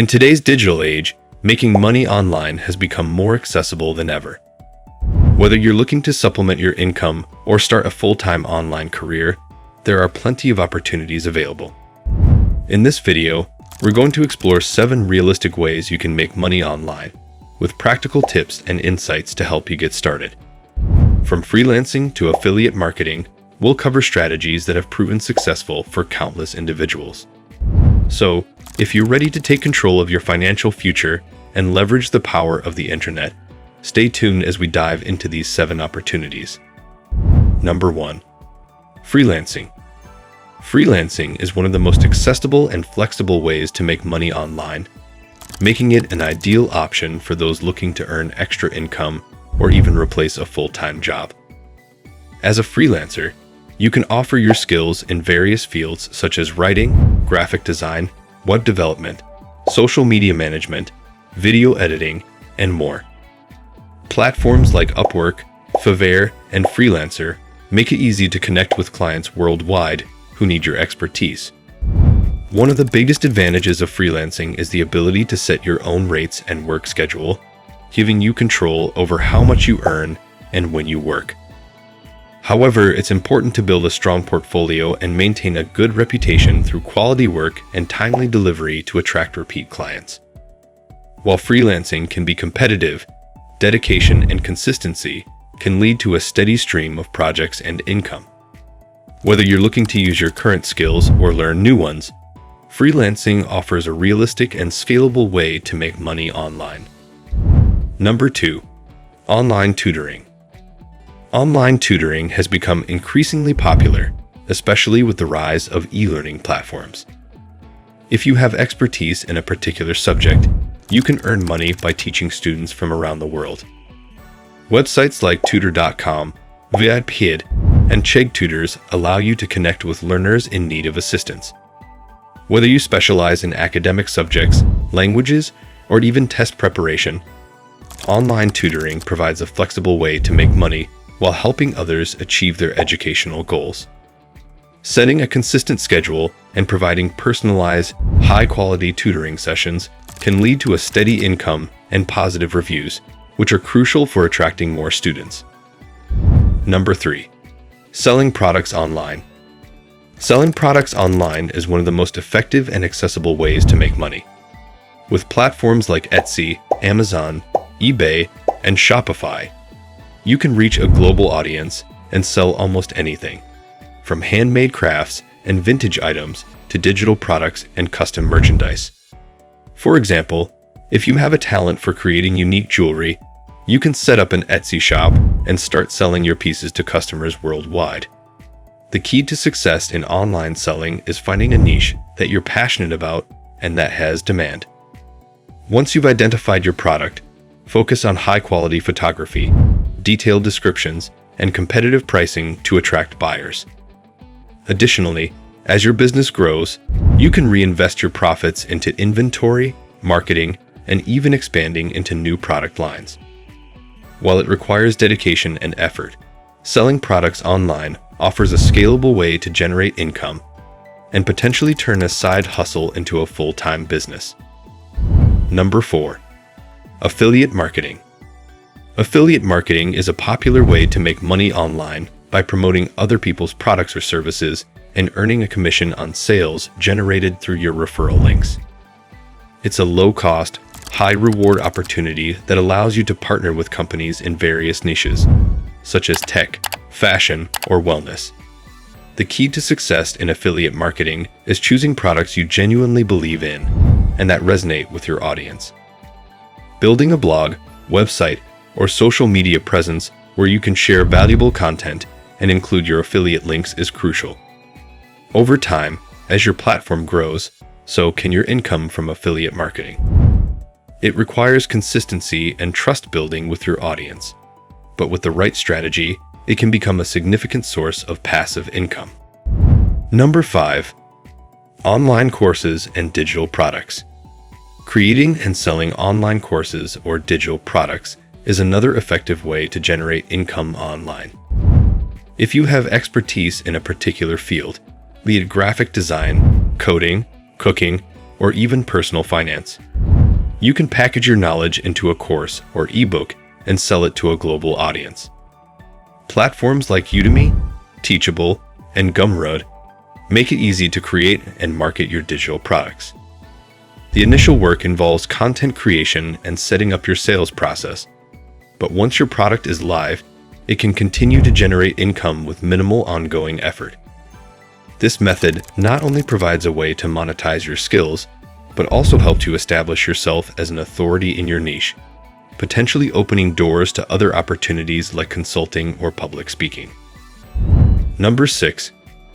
In today's digital age, making money online has become more accessible than ever. Whether you're looking to supplement your income or start a full-time online career, there are plenty of opportunities available. In this video, we're going to explore 7 realistic ways you can make money online, with practical tips and insights to help you get started. From freelancing to affiliate marketing, we'll cover strategies that have proven successful for countless individuals. So, if you're ready to take control of your financial future and leverage the power of the internet, stay tuned as we dive into these 7 opportunities. Number 1. Freelancing. Freelancing is one of the most accessible and flexible ways to make money online, making it an ideal option for those looking to earn extra income or even replace a full-time job. As a freelancer, you can offer your skills in various fields such as writing, graphic design, web development, social media management, video editing, and more. Platforms like Upwork, Fiverr, and Freelancer make it easy to connect with clients worldwide who need your expertise. One of the biggest advantages of freelancing is the ability to set your own rates and work schedule, giving you control over how much you earn and when you work. However, it's important to build a strong portfolio and maintain a good reputation through quality work and timely delivery to attract repeat clients. While freelancing can be competitive, dedication and consistency can lead to a steady stream of projects and income. Whether you're looking to use your current skills or learn new ones, freelancing offers a realistic and scalable way to make money online. Number 2. Online tutoring. Online tutoring has become increasingly popular, especially with the rise of e-learning platforms. If you have expertise in a particular subject, you can earn money by teaching students from around the world. Websites like tutor.com, VidPid, and Chegg Tutors allow you to connect with learners in need of assistance. Whether you specialize in academic subjects, languages, or even test preparation, online tutoring provides a flexible way to make money while helping others achieve their educational goals. Setting a consistent schedule and providing personalized, high-quality tutoring sessions can lead to a steady income and positive reviews, which are crucial for attracting more students. Number 3. Selling products online. Selling products online is one of the most effective and accessible ways to make money. With platforms like Etsy, Amazon, eBay, and Shopify, you can reach a global audience and sell almost anything, from handmade crafts and vintage items to digital products and custom merchandise. For example, if you have a talent for creating unique jewelry, you can set up an Etsy shop and start selling your pieces to customers worldwide. The key to success in online selling is finding a niche that you're passionate about and that has demand. Once you've identified your product, focus on high-quality photography, detailed descriptions, and competitive pricing to attract buyers. Additionally, as your business grows, you can reinvest your profits into inventory, marketing, and even expanding into new product lines. While it requires dedication and effort, selling products online offers a scalable way to generate income and potentially turn a side hustle into a full-time business. Number 4. Affiliate marketing. Affiliate marketing is a popular way to make money online by promoting other people's products or services and earning a commission on sales generated through your referral links. It's a low-cost, high-reward opportunity that allows you to partner with companies in various niches, such as tech, fashion, or wellness. The key to success in affiliate marketing is choosing products you genuinely believe in and that resonate with your audience. Building a blog, website, or social media presence where you can share valuable content and include your affiliate links is crucial. Over time, as your platform grows, so can your income from affiliate marketing. It requires consistency and trust building with your audience, but with the right strategy, it can become a significant source of passive income. Number 5. Online courses and digital products. Creating and selling online courses or digital products is another effective way to generate income online. If you have expertise in a particular field, be it graphic design, coding, cooking, or even personal finance, You can package your knowledge into a course or ebook and sell it to a global audience. Platforms like Udemy, Teachable, and Gumroad make it easy to create and market your digital products. The initial work involves content creation and setting up your sales process, but once your product is live, it can continue to generate income with minimal ongoing effort. This method not only provides a way to monetize your skills, but also helps you establish yourself as an authority in your niche, potentially opening doors to other opportunities like consulting or public speaking. Number 6.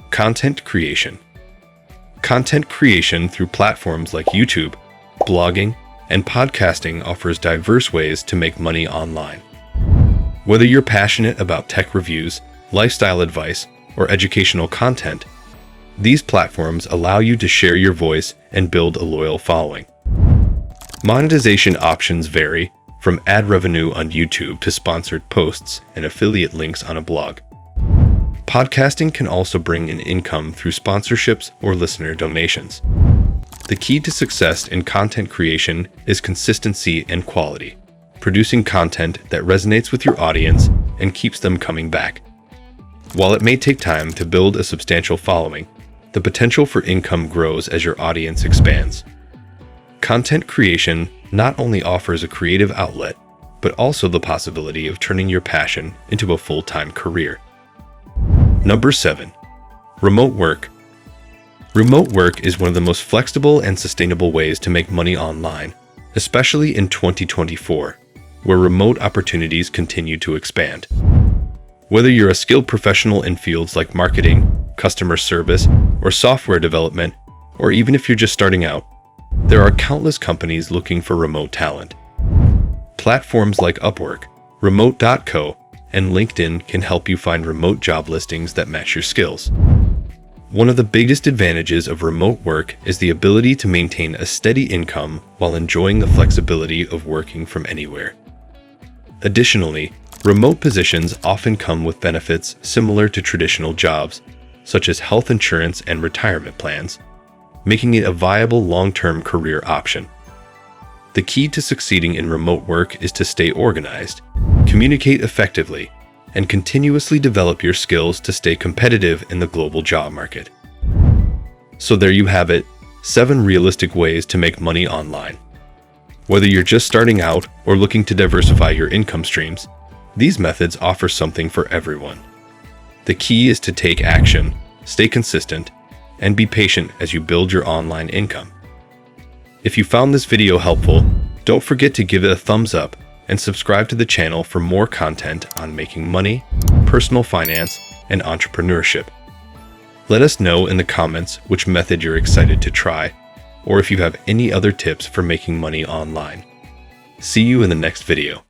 Content creation. Content creation through platforms like YouTube, blogging, and podcasting offers diverse ways to make money online. Whether you're passionate about tech reviews, lifestyle advice, or educational content, these platforms allow you to share your voice and build a loyal following. Monetization options vary from ad revenue on YouTube to sponsored posts and affiliate links on a blog. Podcasting can also bring in income through sponsorships or listener donations. The key to success in content creation is consistency and quality, producing content that resonates with your audience and keeps them coming back. While it may take time to build a substantial following, the potential for income grows as your audience expands. Content creation not only offers a creative outlet, but also the possibility of turning your passion into a full-time career. Number 7. Remote work. Remote work is one of the most flexible and sustainable ways to make money online, especially in 2024, where remote opportunities continue to expand. Whether you're a skilled professional in fields like marketing, customer service, or software development, or even if you're just starting out, there are countless companies looking for remote talent. Platforms like Upwork, Remote.co, and LinkedIn can help you find remote job listings that match your skills. One of the biggest advantages of remote work is the ability to maintain a steady income while enjoying the flexibility of working from anywhere. Additionally, remote positions often come with benefits similar to traditional jobs, such as health insurance and retirement plans, making it a viable long-term career option. The key to succeeding in remote work is to stay organized, communicate effectively, and continuously develop your skills to stay competitive in the global job market. So there you have it, 7 realistic ways to make money online. Whether you're just starting out or looking to diversify your income streams, these methods offer something for everyone. The key is to take action, stay consistent, and be patient as you build your online income. If you found this video helpful, don't forget to give it a thumbs up and subscribe to the channel for more content on making money, personal finance, and entrepreneurship. Let us know in the comments which method you're excited to try, or if you have any other tips for making money online. See you in the next video.